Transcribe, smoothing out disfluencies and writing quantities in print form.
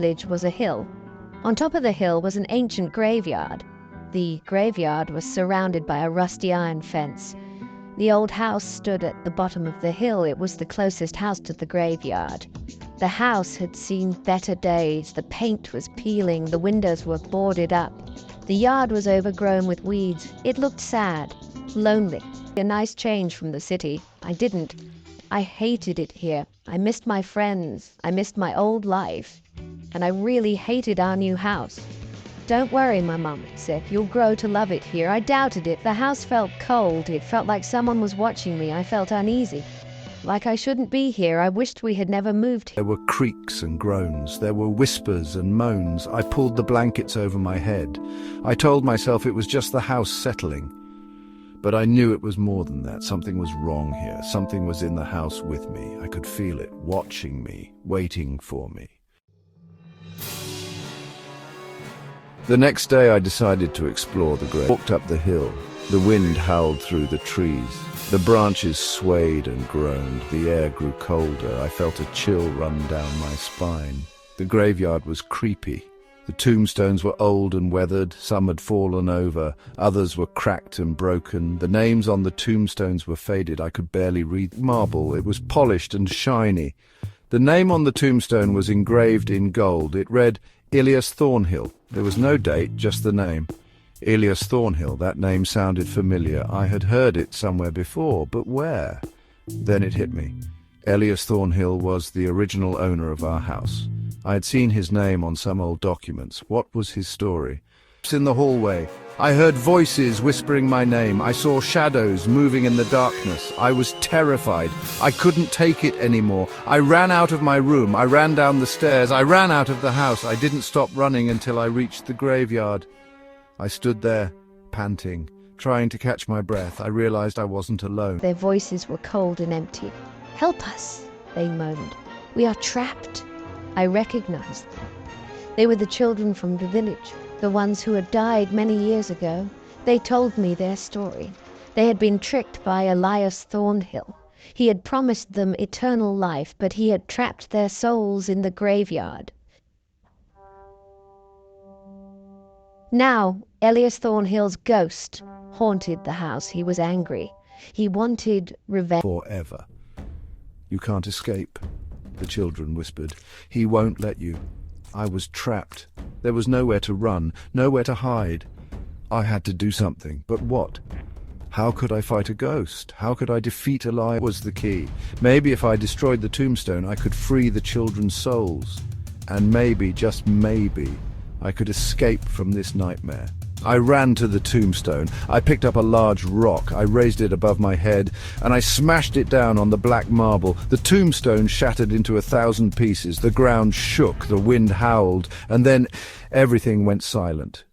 village was a hill. On top of the hill was an ancient graveyard. The graveyard was surrounded by a rusty iron fence. The old house stood at the bottom of the hill. It was the closest house to the graveyard. The house had seen better days. The paint was peeling. The windows were boarded up. The yard was overgrown with weeds. It looked sad, lonely. A nice change from the city. I hated it here. I missed my friends. I missed my old life. And I really hated our new house. Don't worry, my mum said. You'll grow to love it here. I doubted it. The house felt cold. It felt like someone was watching me. I felt uneasy. Like I shouldn't be here. I wished we had never moved here. There were creaks and groans. There were whispers and moans. I pulled the blankets over my head. I told myself it was just the house settling. But I knew it was more than that. Something was wrong here. Something was in the house with me. I could feel it, watching me, waiting for me. The next day I decided to explore the grave. I walked up the hill. The wind howled through the trees. The branches swayed and groaned. The air grew colder. I felt a chill run down my spine. The graveyard was creepy. The tombstones were old and weathered. Some had fallen over. Others were cracked and broken. The names on the tombstones were faded. I could barely read marble. It was polished and shiny. The name on the tombstone was engraved in gold. It read, Elias Thornhill. There was no date, just the name. Elias Thornhill, that name sounded familiar. I had heard it somewhere before, but where? Then it hit me. Elias Thornhill was the original owner of our house. I had seen his name on some old documents. What was his story? In the hallway, I heard voices whispering my name. I saw shadows moving in the darkness. I was terrified. I couldn't take it anymore. I ran out of my room. I ran down the stairs. I ran out of the house. I didn't stop running until I reached the graveyard. I stood there, panting, trying to catch my breath. I realized I wasn't alone. Their voices were cold and empty. Help us, they moaned. We are trapped. I recognized them. They were the children from the village, the ones who had died many years ago. They told me their story. They had been tricked by Elias Thornhill. He had promised them eternal life, but he had trapped their souls in the graveyard. Now, Elias Thornhill's ghost haunted the house. He was angry. He wanted revenge. Forever. You can't escape, the children whispered. He won't let you. I was trapped. There was nowhere to run, nowhere to hide. I had to do something, but what? How could I fight a ghost? How could I defeat Elias? Was the key. Maybe if I destroyed the tombstone, I could free the children's souls. And maybe, just maybe, I could escape from this nightmare. I ran to the tombstone. I picked up a large rock. I raised it above my head, and I smashed it down on the black marble. The tombstone shattered into 1,000 pieces. The ground shook, the wind howled, and then everything went silent.